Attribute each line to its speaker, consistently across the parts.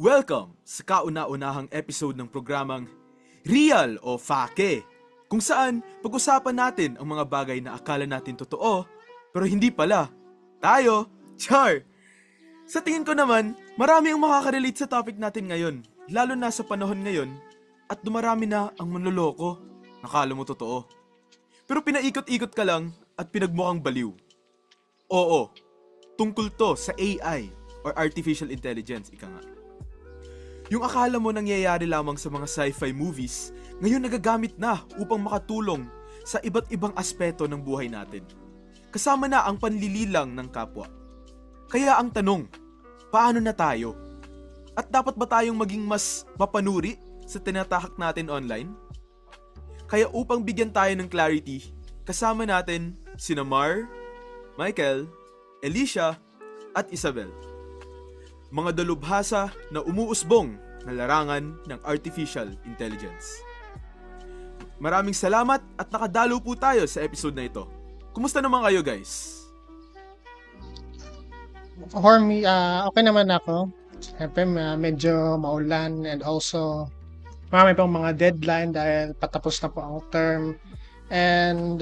Speaker 1: Welcome sa kauna-unahang episode ng programang Real o Fake, kung saan pag-usapan natin ang mga bagay na akala natin totoo, pero hindi pala. Tayo, char! Sa tingin ko naman, marami ang makaka-relate sa topic natin ngayon, lalo na sa panahon ngayon, at dumarami na ang manloloko. Nakala mo totoo. Pero pinaikot-ikot ka lang at pinagmukhang baliw. Oo, tungkol to sa AI or Artificial Intelligence, ika nga. Yung akala mo nangyayari lamang sa mga sci-fi movies, ngayon nagagamit na upang makatulong sa iba't ibang aspeto ng buhay natin. Kasama na ang panlililang ng kapwa. Kaya ang tanong, paano na tayo? At dapat ba tayong maging mas mapanuri sa tinatahak natin online? Kaya upang bigyan tayo ng clarity, kasama natin sina Mar, Michael, Alicia, at Isabel. Mga dalubhasa na umuusbong na larangan ng Artificial Intelligence. Maraming salamat at nakadalo po tayo sa episode na ito. Kumusta naman kayo, guys?
Speaker 2: For me, okay naman ako. Siyempre, medyo maulan and also marami pang mga deadline dahil patapos na po ang term. And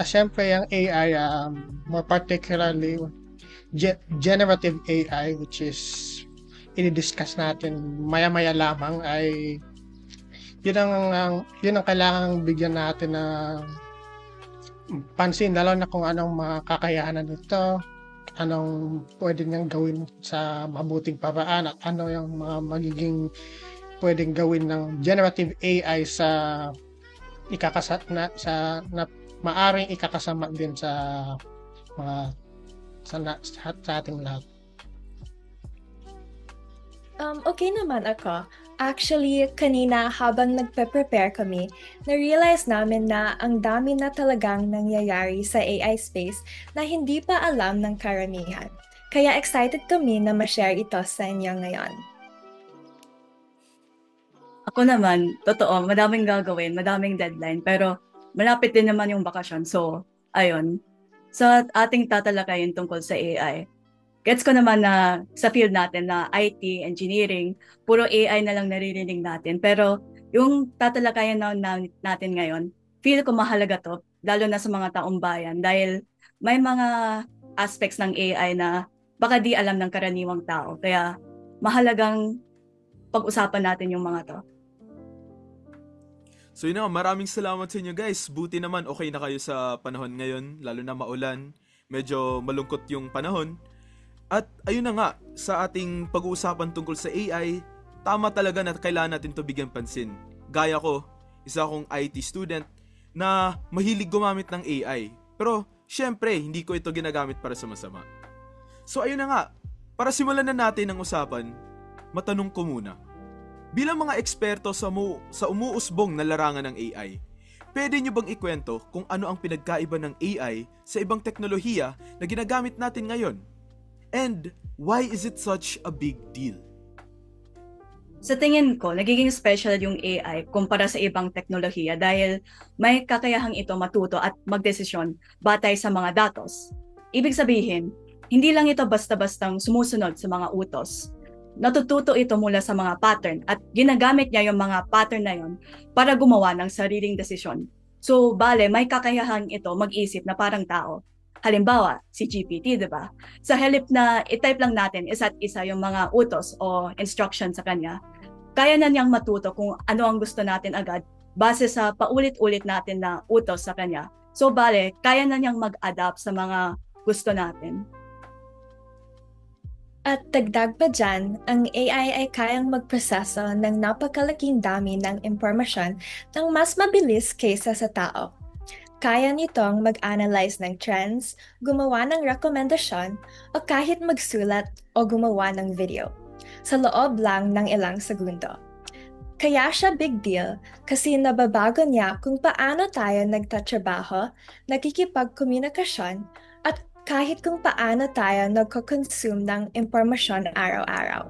Speaker 2: siyempre, yung AI, more particularly, generative AI, which is i-discuss natin maya-maya lamang, ay yun ang kailangang bigyan natin na pansin, lalo na kung anong mga kakayahanan nito, anong pwede niyang gawin sa mabuting paraan, at ano yung mga magiging pwedeng gawin ng generative AI sa maaring ikakasama din sa mga sa ating lahat.
Speaker 3: Okay naman ako. Actually, kanina habang nagpe-prepare kami, na-realize namin na ang dami na talagang nangyayari sa AI space na hindi pa alam ng karamihan. Kaya excited kami na ma-share ito sa inyo ngayon.
Speaker 4: Ako naman, totoo, madaming gagawin, madaming deadline, pero malapit din naman yung bakasyon. So, ayun. Sa ating tatalakayin tungkol sa AI, gets ko naman na sa field natin na IT, engineering, puro AI na lang naririnig natin. Pero yung tatalakayan natin ngayon, feel ko mahalaga to, lalo na sa mga taong bayan, dahil may mga aspects ng AI na baka di alam ng karaniwang tao. Kaya mahalagang pag-usapan natin yung mga to.
Speaker 1: So yun na, maraming salamat sa inyo, guys. Buti naman okay na kayo sa panahon ngayon, lalo na maulan. Medyo malungkot yung panahon. At ayun na nga, sa ating pag-uusapan tungkol sa AI, tama talaga na kailangan natin ito bigyan pansin. Gaya ko, isa akong IT student na mahilig gumamit ng AI. Pero syempre, hindi ko ito ginagamit para sa masama. So ayun na nga, para simulan na natin ang usapan, matanong ko muna. Bilang mga eksperto sa umuusbong na larangan ng AI, pwede nyo bang ikwento kung ano ang pinagkaiba ng AI sa ibang teknolohiya na ginagamit natin ngayon? And why is it such a big deal?
Speaker 4: Sa tingin ko, nagiging special yung AI kumpara sa ibang teknolohiya dahil may kakayahang ito matuto at magdesisyon batay sa mga datos. Ibig sabihin, hindi lang ito basta-bastang sumusunod sa mga utos. Natututo ito mula sa mga pattern at ginagamit niya yung mga pattern na yon para gumawa ng sariling desisyon. So, bale, may kakayahang ito mag-isip na parang tao. Halimbawa, si GPT, di ba? Sa halip na i-type lang natin isa't isa yung mga utos o instruction sa kanya, kaya na niyang matuto kung ano ang gusto natin agad base sa paulit-ulit natin na utos sa kanya. So, bale, kaya na niyang mag-adapt sa mga gusto natin.
Speaker 3: At dagdag pa dyan, ang AI ay kayang magproseso ng napakalaking dami ng impormasyon ng mas mabilis kaysa sa tao. Kaya nitong mag-analyze ng trends, gumawa ng rekomendasyon, o kahit magsulat o gumawa ng video, sa loob lang ng ilang segundo. Kaya siya big deal kasi nababago niya kung paano tayo nagtatrabaho, nakikipagkomunikasyon, at kahit kung paano tayo nagko-consume ng impormasyon araw-araw.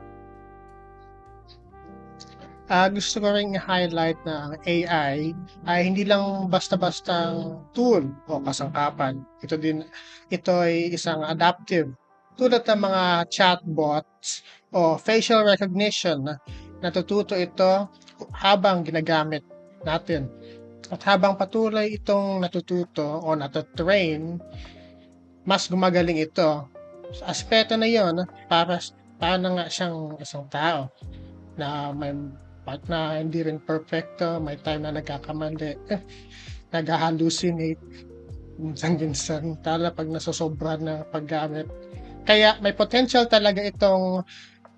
Speaker 2: Gusto ko ring highlight na ang AI ay hindi lang basta-bastang tool o kasangkapan. Ito ay isang adaptive Tulad ng mga chatbots o facial recognition, natututo ito habang ginagamit natin. At habang patuloy itong natututo o natatrain, mas gumagaling ito. Sa aspeto na yon, para na nga siyang isang tao na may part na hindi rin perfecto, may time na nagkakamali, nag-hallucinate, minsan tala pag nasosobra na paggamit. Kaya may potential talaga itong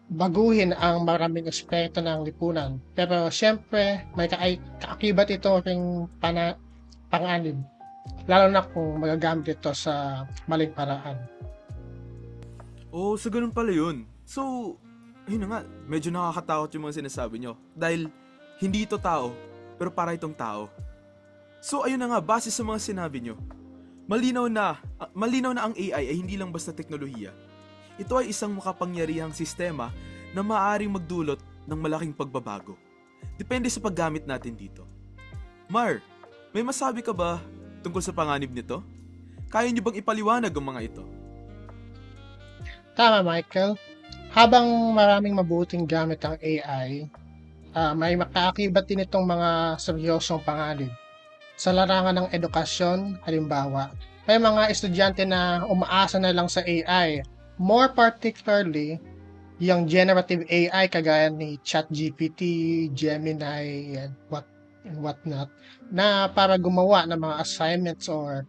Speaker 2: baguhin ang maraming aspeto ng lipunan. Pero siyempre, may kaakibat ito ring panganib. Lalo na kung magagamit ito sa maling paraan.
Speaker 1: Oh, so ganun pala yun. So, ayun na nga, medyo nakakatakot yung mga sinasabi nyo. Dahil hindi ito tao, pero para itong tao. So ayun na nga, base sa mga sinabi nyo, malinaw na ang AI ay hindi lang basta teknolohiya. Ito ay isang makapangyarihang sistema na maaaring magdulot ng malaking pagbabago. Depende sa paggamit natin dito. Mar, may masabi ka ba tungkol sa panganib nito? Kaya nyo bang ipaliwanag ang mga ito?
Speaker 2: Tama, Michael. Habang maraming mabuting gamit ang AI, may makaakibat din itong mga seryosong panganib. Sa larangan ng edukasyon, halimbawa, may mga estudyante na umaasa na lang sa AI. More particularly, yung generative AI kagaya ni ChatGPT, Gemini, and whatnot, na para gumawa ng mga assignments o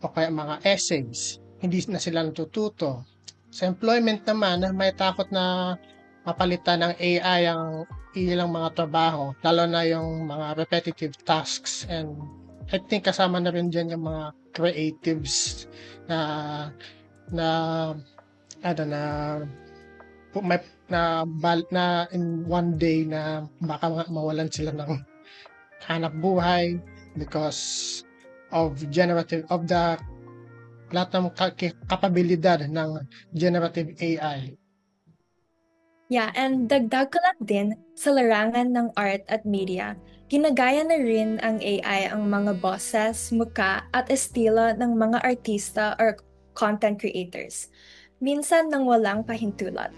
Speaker 2: kaya mga essays. Hindi na sila natututo. Sa employment naman, may takot na mapalitan ng AI ang ilang mga trabaho, lalo na yung mga repetitive tasks, and I think kasama na rin dyan yung mga creatives na in one day na baka mawalan sila ng hanap buhay because of the lahat ng kapabilidad ng generative AI.
Speaker 3: Yeah, and dagdag ko lang din sa larangan ng art at media, ginagaya na rin ang AI ang mga boses, muka at estilo ng mga artista or content creators, minsan nang walang pahintulot.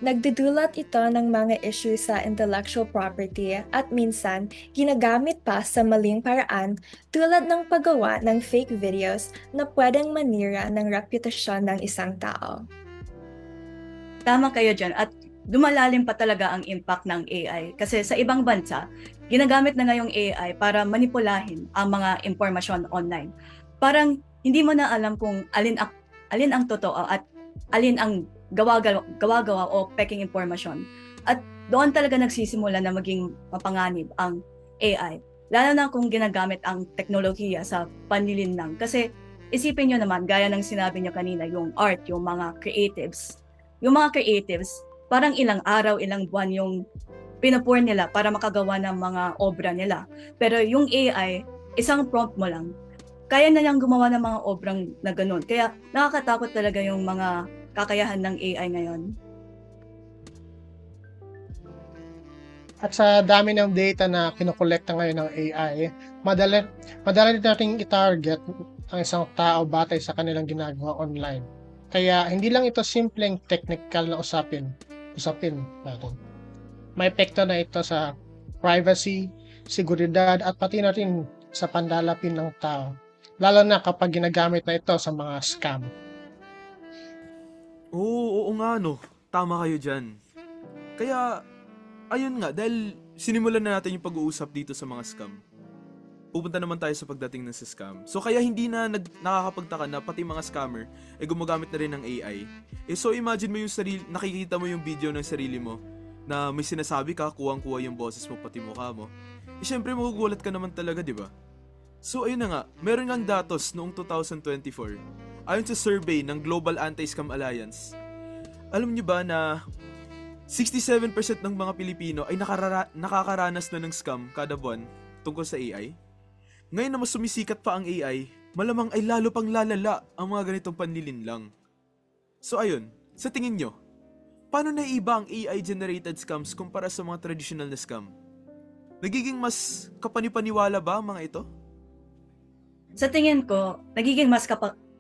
Speaker 3: Nagdudulot ito ng mga issue sa intellectual property at minsan ginagamit pa sa maling paraan tulad ng paggawa ng fake videos na pwedeng manira ng reputasyon ng isang tao.
Speaker 4: Tama kayo dyan at lumalalim pa talaga ang impact ng AI kasi sa ibang bansa, ginagamit na ngayong AI para manipulahin ang mga impormasyon online. Parang hindi mo na alam kung alin ang totoo at alin ang gawa-gawa o peking impormasyon. At doon talaga nagsisimula na maging mapanganib ang AI. Lalo na kung ginagamit ang teknolohiya sa panlilinlang. Kasi isipin nyo naman, gaya ng sinabi nyo kanina, yung art, yung mga creatives. Yung mga creatives, parang ilang araw, ilang buwan yung pinupur nila para makagawa ng mga obra nila. Pero yung AI, isang prompt mo lang, kaya na niyang gumawa ng mga obrang na ganun. Kaya nakakatakot talaga yung mga kakayahan ng AI ngayon.
Speaker 2: At sa dami ng data na kinokolekta ngayon ng AI, madali nating i-target ang isang tao batay sa kanilang ginagawa online. Kaya hindi lang ito simpleng technical na usapin natin. May epekto na ito sa privacy, seguridad at pati na rin sa pandalapin ng tao. Lalo na kapag ginagamit na ito sa mga scam.
Speaker 1: Oo nga no. Tama kayo dyan. Kaya, ayun nga, dahil sinimulan na natin yung pag-uusap dito sa mga scam. Pupunta naman tayo sa pagdating ng sa scam. So kaya hindi na nakakapagtaka na pati mga scammer ay gumagamit na rin ng AI. So imagine mo yung nakikita mo yung video ng sarili mo na may sinasabi ka, kuwang-kuwa yung boses mo pati mukha mo. Syempre magugulat ka naman talaga, di ba? So ayun na nga, meron ngang datos noong 2024. Ayon sa survey ng Global Anti-Scam Alliance, alam niyo ba na 67% ng mga Pilipino ay nakakaranas na ng scam kada buwan tungkol sa AI? Ngayon na mas sumisikat pa ang AI, malamang ay lalo pang lalala ang mga ganitong panlilinlang. So ayun, sa tingin nyo, paano naiiba ang AI-generated scams kumpara sa mga traditional na scam? Nagiging mas kapanipaniwala ba ang mga ito?
Speaker 4: Sa tingin ko, nagiging mas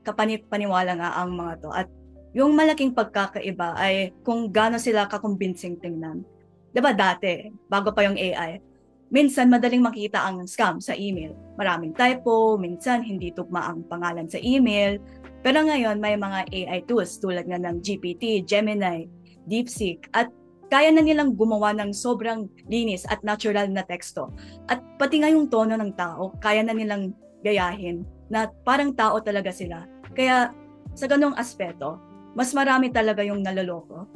Speaker 4: kapanipaniwala nga ang mga to at Yung malaking pagkakaiba ay kung gaano sila kakumbinsing tingnan. 'Di ba dati, bago pa yung AI, minsan madaling makita ang scam sa email. Maraming typo, minsan hindi tugma ang pangalan sa email. Pero ngayon may mga AI tools tulad nga ng GPT, Gemini, DeepSeek at kaya na nilang gumawa ng sobrang linis at natural na teksto. At pati nga yung tono ng tao, kaya na nilang gayahin na parang tao talaga sila. Kaya sa ganong aspeto, mas marami talaga yung naloloko.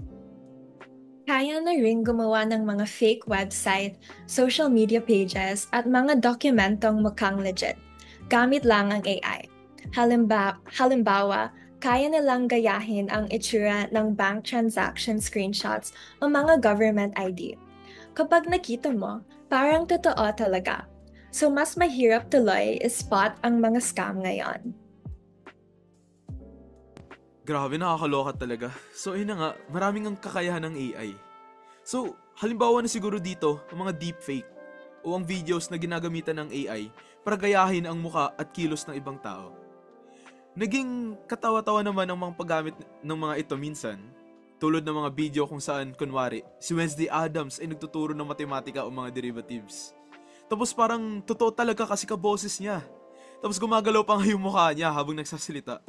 Speaker 3: Kaya na rin gumawa ng mga fake website, social media pages, at mga dokumentong mukhang legit. Gamit lang ang AI. Halimbawa, kaya nilang gayahin ang itsura ng bank transaction screenshots o mga government ID. Kapag nakita mo, parang totoo talaga. So mas mahirap tuloy i-spot ang mga scam ngayon.
Speaker 1: Grabe, nakakaloka talaga. So ayun na nga, maraming ang kakayahan ng AI. So, halimbawa na siguro dito, ang mga deepfake o ang videos na ginagamitan ng AI para gayahin ang muka at kilos ng ibang tao. Naging katawa-tawa naman ang mga paggamit ng mga ito minsan. Tulad ng mga video kung saan, kunwari, si Wednesday Addams ay nagtuturo ng matematika o mga derivatives. Tapos parang totoo talaga kasi kaboses niya. Tapos gumagalaw pa nga yung mukha niya habang nagsasalita.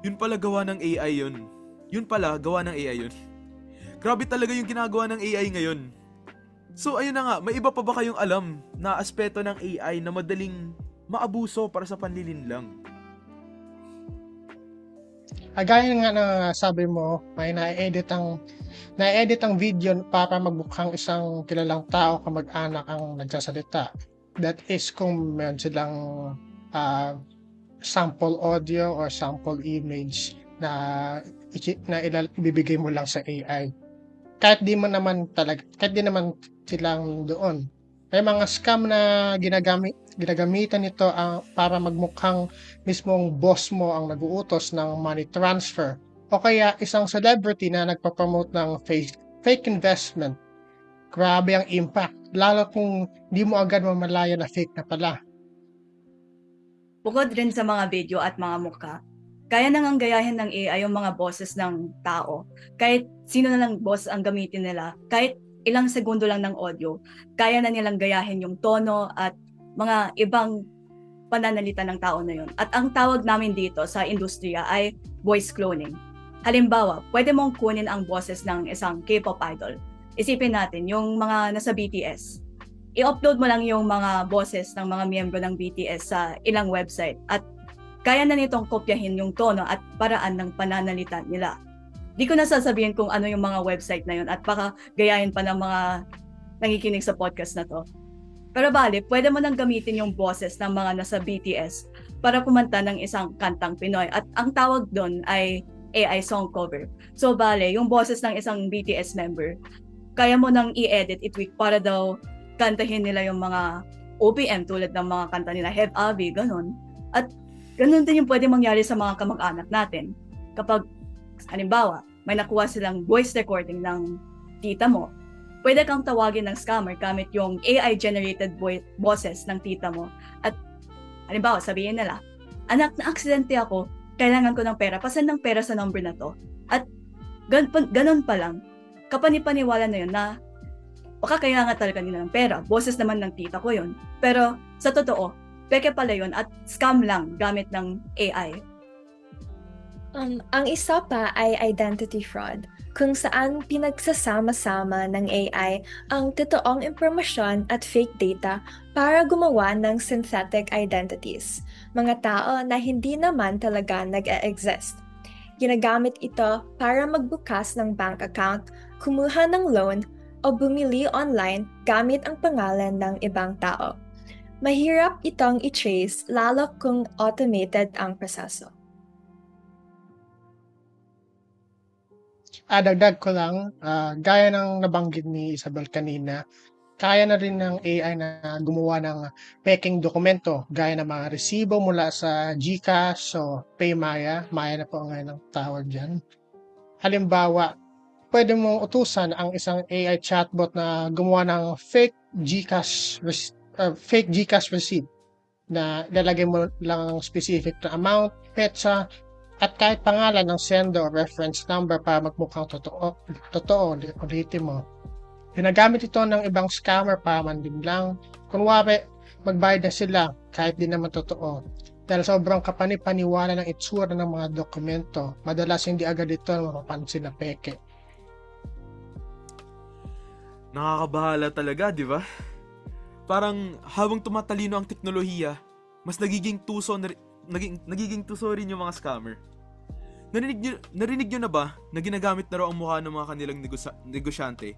Speaker 1: Yun pala gawa ng AI yun. Grabe talaga yung ginagawa ng AI ngayon. So ayun na nga, may iba pa ba kayong alam na aspeto ng AI na madaling maabuso para sa panlilinlang?
Speaker 2: Gaya nga na sabi mo, may na-edit ang video para magmukhang isang kilalang tao kamag-anak ang nagsasalita. That is kung meron silang sample audio or sample image na ibibigay mo lang sa AI. Kahit di naman silang doon. May mga scam na ginagamitan nito para magmukhang mismong boss mo ang nag-uutos ng money transfer o kaya isang celebrity na nagpapromote ng fake investment. Grabe ang impact, lalo kung di mo agad mamalaya na fake na pala.
Speaker 4: Bukod rin sa mga video at mga mukha, kaya nang gayahin ng AI yung mga boses ng tao. Kahit sino na lang boss ang gamitin nila, kahit ilang segundo lang ng audio, kaya na nilang gayahin yung tono at mga ibang pananalita ng tao na yun. At ang tawag namin dito sa industriya ay voice cloning. Halimbawa, pwede mong kunin ang boses ng isang K-pop idol. Isipin natin, yung mga nasa BTS. I-upload mo lang yung mga boses ng mga miyembro ng BTS sa ilang website at kaya na nitong kopyahin yung tono at paraan ng pananalita nila. Di ko na sasabihin kung ano yung mga website na yun at baka gayahin pa ng mga nakikinig sa podcast na to. Pero bale, pwede mo nang gamitin yung boses ng mga nasa BTS para kumanta ng isang kantang Pinoy at ang tawag doon ay AI song cover. So bale, yung boses ng isang BTS member, kaya mo nang i-edit, i-tweak para daw kantahin nila yung mga OPM tulad ng mga kanta nila Head Abi, ganun. At ganun din yung pwede mangyari sa mga kamag-anak natin. Kapag, halimbawa, may nakuha silang voice recording ng tita mo, pwede kang tawagin ng scammer gamit yung AI-generated boses ng tita mo. At, halimbawa, sabihin nila, anak, na-aksidente ako, kailangan ko ng pera, pasend ng pera sa number na to. At ganun pa lang, kapanipaniwala na yun na baka kailangan talaga nila ng pera. Boses naman ng tita ko yun. Pero sa totoo, peke pala yun at scam lang gamit ng AI.
Speaker 3: Ang isa pa ay identity fraud, kung saan pinagsasama-sama ng AI ang totoong impormasyon at fake data para gumawa ng synthetic identities, mga tao na hindi naman talaga nag-e-exist. Ginagamit ito para magbukas ng bank account, kumuha ng loan, o bumili online gamit ang pangalan ng ibang tao. Mahirap itong i-trace lalo kung automated ang proseso.
Speaker 2: Dagdag ko lang, gaya ng nabanggit ni Isabel kanina, kaya na rin ng AI na gumawa ng peking dokumento gaya ng mga resibo mula sa GCash o PayMaya. Maya na po ngayon ang tawag dyan. Halimbawa, pwede mong utusan ang isang AI chatbot na gumawa ng fake GCash receipt na ilalagay mo lang ang specific na amount, petsa, At kahit pangalan ng sender o reference number para magmukhang totoo, ulitin mo. Ginagamit ito ng ibang scammer para mandinlang. Kunwari, magbayad na sila kahit di naman totoo. Dahil sobrang kapani-paniwala ng itsura ng mga dokumento, madalas hindi agad ito mapapansin na peke.
Speaker 1: Nakakabahala talaga, di ba? Parang habang tumatalino ang teknolohiya, mas nagiging tuso rin yung mga scammer. Narinig nyo na ba na ginagamit na raw ang mukha ng mga kanilang negosyante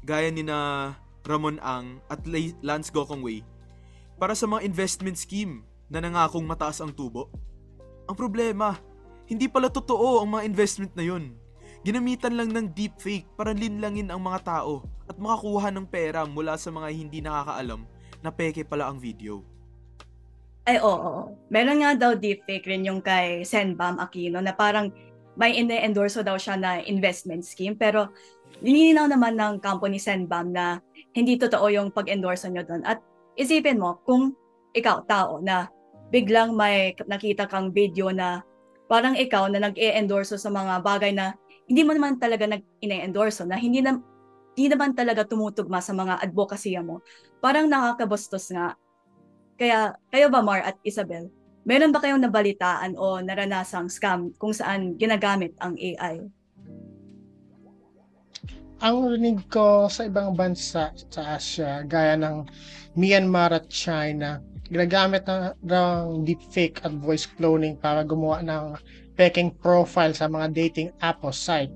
Speaker 1: gaya ni na Ramon Ang at Lance Gokongwei para sa mga investment scheme na nangakong mataas ang tubo? Ang problema, hindi pala totoo ang mga investment na yun. Ginamitan lang ng deepfake para linlangin ang mga tao at makakuha ng pera mula sa mga hindi nakakaalam na peke pala ang video.
Speaker 4: Ay, oo. Meron nga daw deepfake rin yung kay Senbam Aquino na parang may ine-endorso daw siya na investment scheme. Pero lininaw naman ng company Senbam na hindi totoo yung pag-endorso nyo doon. At isipin mo, kung ikaw, tao, na biglang may nakita kang video na parang ikaw na nag-e-endorso sa mga bagay na hindi mo naman talaga nag-ine-endorso, na hindi naman talaga tumutugma sa mga advokasya mo. Parang nakakabastos nga. Kaya, kayo ba, Mar at Isabel, meron ba kayong nabalitaan o naranasang scam kung saan ginagamit ang AI?
Speaker 2: Ang rinig ko sa ibang bansa sa Asia, gaya ng Myanmar at China, ginagamit ng deepfake at voice cloning para gumawa ng peking profile sa mga dating app o site.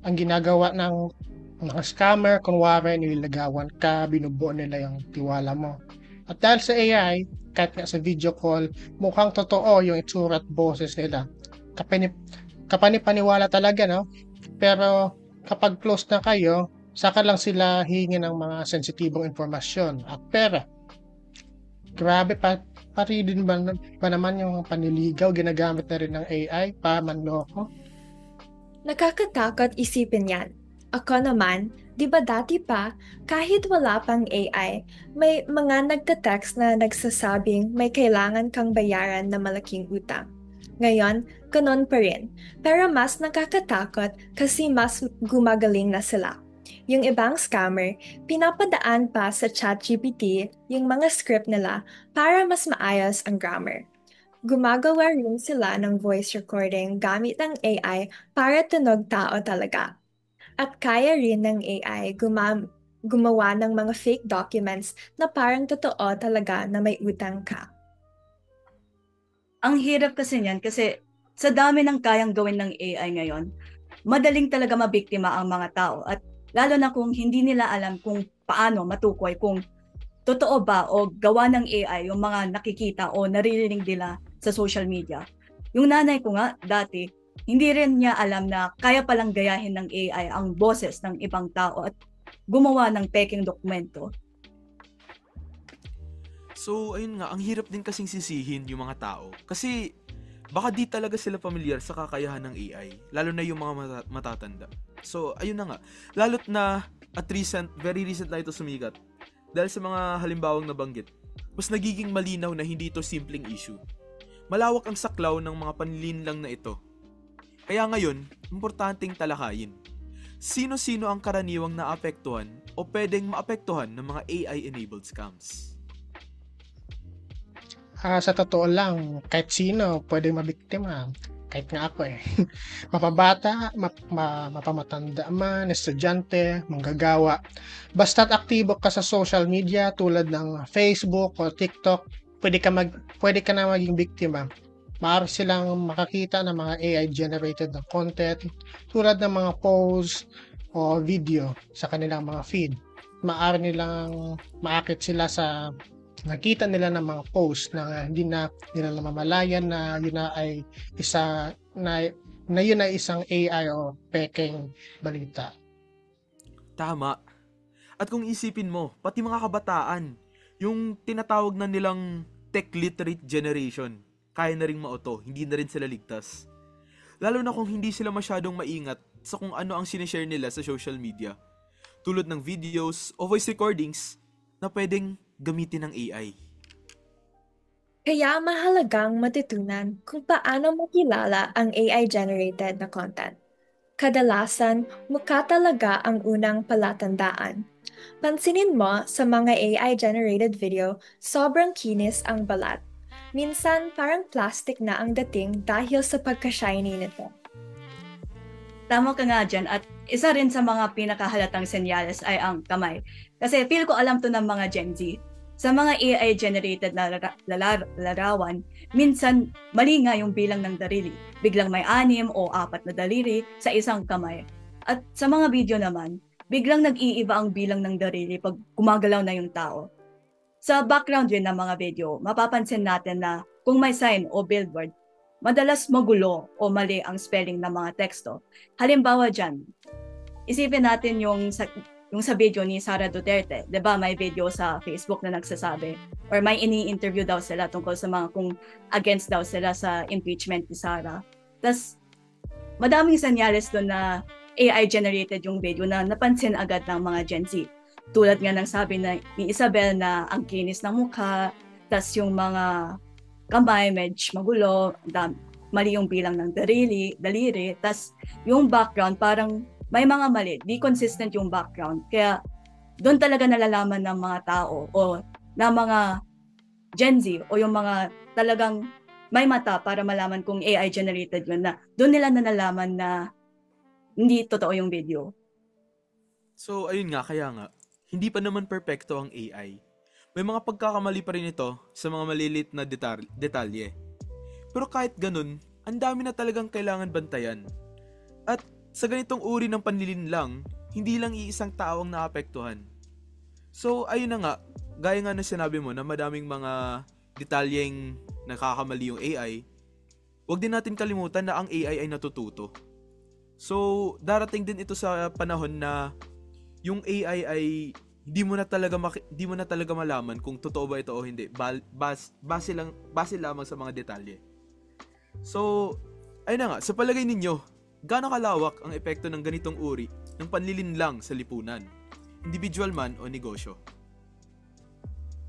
Speaker 2: Ang ginagawa ng mga scammer, kunwari nililagawan ka, binubuo nila yung tiwala mo. At dahil sa AI, kahit nga sa video call, mukhang totoo yung itsura at boses nila. Kapani-paniwala talaga, no? Pero kapag close na kayo, saka lang sila hingi ng mga sensitibong informasyon at pera. Grabe, pari din ba naman yung panliligaw, ginagamit na rin ng AI para manloko?
Speaker 3: Nakakatakot isipin yan. Ako naman, di ba dati pa, kahit wala pang AI, may mga nagtatext na nagsasabing may kailangan kang bayaran na malaking utang. Ngayon, ganun pa rin. Pero mas nakakatakot kasi mas gumagaling na sila. Yung ibang scammer, pinapadaan pa sa ChatGPT yung mga script nila para mas maayos ang grammar. Gumagawa rin sila ng voice recording gamit ng AI para tunog tao talaga. At kaya rin ng AI gumawa ng mga fake documents na parang totoo talaga na may utang ka.
Speaker 4: Ang hirap kasi niyan kasi sa dami ng kayang gawin ng AI ngayon, madaling talaga mabiktima ang mga tao at lalo na kung hindi nila alam kung paano matukoy kung totoo ba o gawa ng AI yung mga nakikita o naririnig nila sa social media. Yung nanay ko nga dati, hindi rin niya alam na kaya palang gayahin ng AI ang boses ng ibang tao at gumawa ng peking dokumento.
Speaker 1: So, ayun nga, ang hirap din kasing sisihin yung mga tao. Kasi, baka di talaga sila pamilyar sa kakayahan ng AI. Lalo na yung mga matatanda. So, ayun na nga. Lalo't na, very recent na ito sumikat. Dahil sa mga halimbawang nabanggit, mas nagiging malinaw na hindi ito simpleng issue. Malawak ang saklaw ng mga panlilinlang na ito. Kaya ngayon, importanteng talakayin. Sino-sino ang karaniwang naapektuhan o pwedeng maapektuhan ng mga AI-enabled scams?
Speaker 2: Sa totoo lang, kahit sino pwede mabiktima. Kahit nga ako eh. Mapabata, mapamatanda man, estudyante, manggagawa. Basta't aktibo ka sa social media tulad ng Facebook o TikTok, pwede ka na maging biktima. Maaari silang makakita ng mga AI-generated na content tulad ng mga posts o video sa kanilang mga feed. Maaari nilang maakit sila sa nakita nila ng mga post na hindi na nila namamalayan na yun na ay isang AI o peking balita.
Speaker 1: Tama. At kung isipin mo, pati mga kabataan, yung tinatawag na nilang tech literate generation, kaya na ring mauto, hindi na rin sila ligtas. Lalo na kung hindi sila masyadong maingat sa kung ano ang sinishare nila sa social media, tulad ng videos o voice recordings na pwedeng gamitin ng AI.
Speaker 3: Kaya mahalagang matutunan kung paano makilala ang AI-generated na content. Kadalasan, mukha talaga ang unang palatandaan. Pansinin mo sa mga AI-generated video, sobrang kinis ang balat. Minsan, parang plastic na ang dating dahil sa pagka-shiny nito.
Speaker 4: Tama ka nga dyan. At isa rin sa mga pinakahalatang senyales ay ang kamay. Kasi feel ko alam to ng mga Gen Z. Sa mga AI-generated na larawan, minsan mali nga yung bilang ng daliri. Biglang may 6 o 4 na daliri sa isang kamay. At sa mga video naman, biglang nag-iiba ang bilang ng daliri pag gumagalaw na yung tao. Sa background din ng mga video, mapapansin natin na kung may sign o billboard, madalas magulo o mali ang spelling ng mga teksto. Halimbawa dyan, isipin natin yung sa video ni Sara Duterte. 'Di ba may video sa Facebook na nagsasabi or may ini-interview daw sila tungkol sa mga kung against daw sila sa impeachment ni Sara. Tapos, madaming senyales doon na AI-generated yung video na napansin agad ng mga Gen Z. Tulad nga ng sabi ni Isabel na ang kinis ng mukha, tas yung mga kamay medyo magulo, mali yung bilang ng daliri, tas yung background parang may mga mali, di consistent yung background. Kaya doon talaga nalalaman ng mga tao o ng mga Gen Z o yung mga talagang may mata para malaman kung AI generated yun na doon nila nalalaman na hindi totoo yung video.
Speaker 1: So, ayun nga, kaya nga, hindi pa naman perpekto ang AI. May mga pagkakamali pa rin ito sa mga malilit na detalye. Pero kahit ganun, ang dami na talagang kailangan bantayan. At sa ganitong uri ng panlilinlang, hindi lang iisang tao ang naapektuhan. So, ayun na nga, gaya nga na sinabi mo na madaming mga detalyeng nakakamali yung AI, huwag din natin kalimutan na ang AI ay natututo. So, darating din ito sa panahon na yung AI ay hindi mo na talaga malaman kung totoo ba ito o hindi. Base lamang sa mga detalye. So, ayun na nga, sa palagay ninyo, gaano kalawak ang epekto ng ganitong uri ng panlilinlang sa lipunan, individual man o negosyo?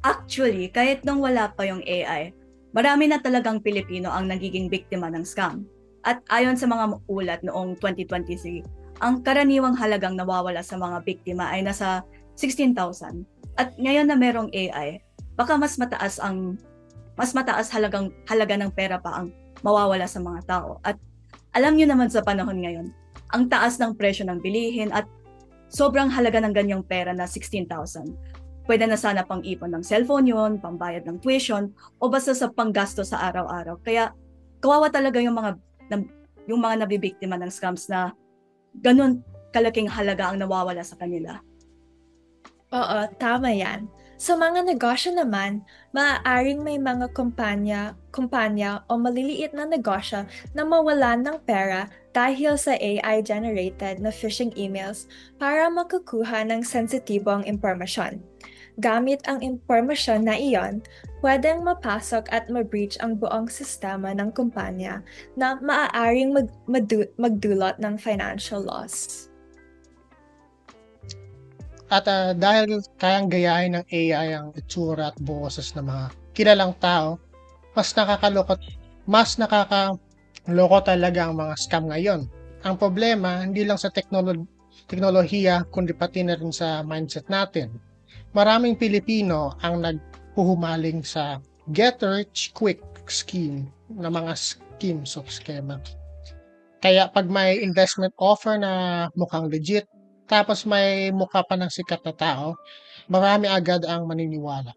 Speaker 4: Actually, kahit nung wala pa yung AI, marami na talagang Pilipino ang nagiging biktima ng scam. At ayon sa mga ulat noong 2023, ang karaniwang halagang nawawala sa mga biktima ay nasa 16,000. At ngayon na merong AI, baka mas mataas halaga ng pera pa ang mawawala sa mga tao. At alam niyo naman sa panahon ngayon, ang taas ng presyo ng bilihin at sobrang halaga ng ganyang pera na 16,000. Pwede na sana pang ipon ng cellphone yun, pambayad ng tuition, o basta sa panggasto sa araw-araw. Kaya kawawa talaga yung mga nabibiktima ng scams na ganun kalaking halaga ang nawawala sa kanila.
Speaker 3: Oo, tama yan. Sa mga negosyo naman, maaaring may mga kumpanya o maliliit na negosyo na mawalan ng pera dahil sa AI-generated na phishing emails para makakuha ng sensitibong impormasyon. Gamit ang impormasyon na iyon, pwedeng mapasok at ma-breach ang buong sistema ng kumpanya na maaaring magdulot ng financial loss.
Speaker 2: At dahil kayang gayahin ng AI ang itsura at boses ng mga kilalang tao, mas nakakaloko talaga ang mga scam ngayon. Ang problema, hindi lang sa teknolohiya, kundi pati na rin sa mindset natin. Maraming Pilipino ang nagpuhumaling sa get-rich-quick scheme na mga schemes of schema. Kaya pag may investment offer na mukhang legit, tapos may mukha pa ng sikat na tao, marami agad ang maniniwala.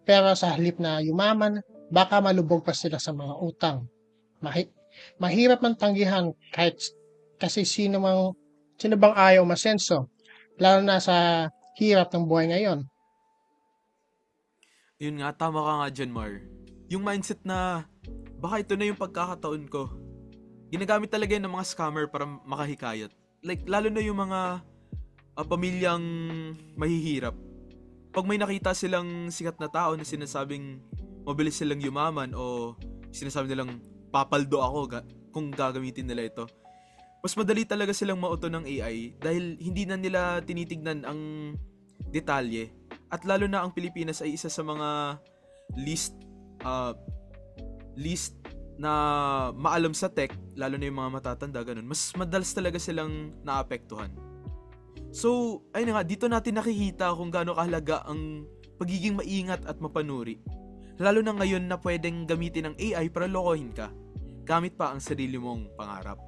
Speaker 2: Pero sa halip na yumaman, baka malubog pa sila sa mga utang. Mahirap man tanggihan kasi sino bang ayaw masenso, lalo na sa hirap ng buhay ngayon.
Speaker 1: Yun nga, tama ka nga dyan, Mar. Yung mindset na baka ito na yung pagkakataon ko. Ginagamit talaga yun ng mga scammer para makahikayat. Like, lalo na yung mga pamilyang mahihirap. Pag may nakita silang sikat na tao na sinasabing mabilis silang yumaman o sinasabi nilang papaldo ako kung gagamitin nila ito, mas madali talaga silang mauto ng AI dahil hindi na nila tinitignan ang detalye. At lalo na ang Pilipinas ay isa sa mga least least na maalam sa tech, lalo na yung mga matatanda, ganun, mas madalas talaga silang naapektuhan. So, ayun nga, dito natin nakikita kung gaano kahalaga ang pagiging maingat at mapanuri. Lalo na ngayon na pwedeng gamitin ng AI para lokohin ka, gamit pa ang sarili mong pangarap.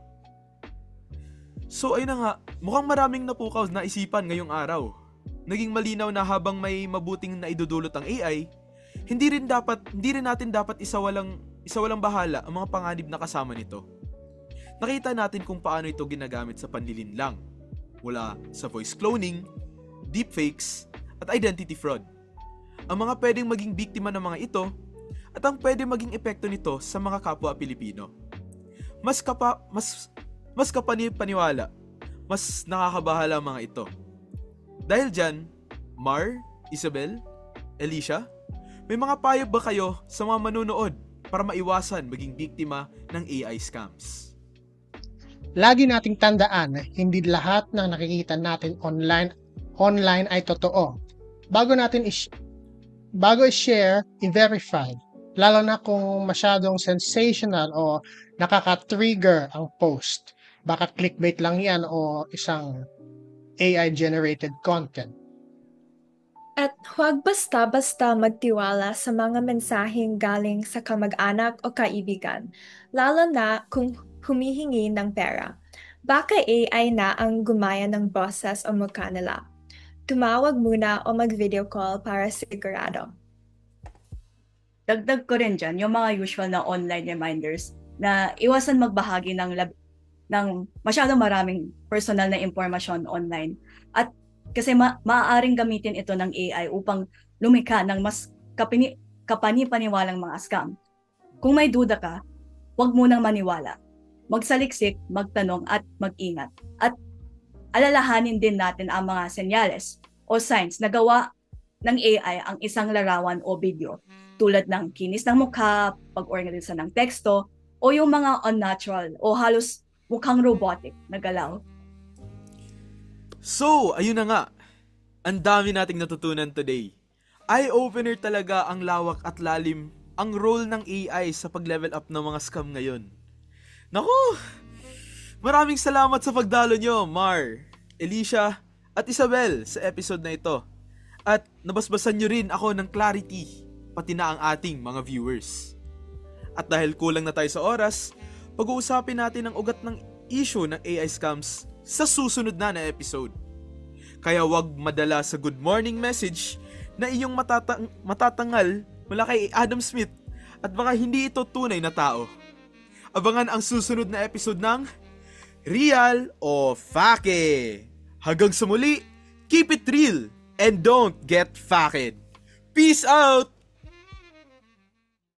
Speaker 1: So, ayun na nga, mukhang maraming napukaw na isipan ngayong araw. Naging malinaw na habang may mabuting naidudulot ang AI, hindi rin natin dapat isawalang bahala ang mga panganib na kasama nito. Nakita natin kung paano ito ginagamit sa panlilinlang, mula sa voice cloning, deepfakes, at identity fraud. Ang mga pwedeng maging biktima ng mga ito, at ang pwedeng maging epekto nito sa mga kapwa Pilipino. Mas kapani-paniwala, mas nakakabahala ang mga ito. Dahil dyan, Mar, Isabel, Alicia, may mga payo ba kayo sa mga manunood para maiwasan maging biktima ng AI scams?
Speaker 2: Lagi nating tandaan, hindi lahat ng nakikita natin online ay totoo. Bago i-share, i-verify. Lalo na kung masyadong sensational o nakaka-trigger ang post. Baka clickbait lang yan o isang AI-generated content.
Speaker 3: At huwag basta-basta magtiwala sa mga mensaheng galing sa kamag-anak o kaibigan, lalo na kung humihingi ng pera. Baka AI na ang gumaya ng boses o mukha nila. Tumawag muna o mag-video call para sigurado.
Speaker 4: Dagdag ko rin dyan yung mga usual na online reminders na iwasan magbahagi ng masyadong maraming personal na impormasyon online. At kasi maaaring gamitin ito ng AI upang lumikha ng mas kapani-paniwalang mga scam. Kung may duda ka, huwag munang maniwala. Magsaliksik, magtanong at mag-ingat. At alalahanin din natin ang mga senyales o signs na gawa ng AI ang isang larawan o video tulad ng kinis ng mukha, pag-organisa ng teksto, o yung mga unnatural o halos mukhang robotic na galaw.
Speaker 1: So, ayun na nga. Ang dami nating natutunan today. Eye-opener talaga ang lawak at lalim ang role ng AI sa pag-level up ng mga scam ngayon. Naku! Maraming salamat sa pagdalo nyo, Mar, Alicia, at Isabel sa episode na ito. At nabasbasan nyo rin ako ng clarity, pati na ang ating mga viewers. At dahil kulang na tayo sa oras, pag-uusapin natin ang ugat ng issue ng AI scams sa susunod na episode. Kaya wag madala sa good morning message na iyong matatangal mula kay Adam Smith at baka hindi ito tunay na tao. Abangan ang susunod na episode ng Real o Fake. Hanggang sa muli, keep it real and don't get faked. Peace out!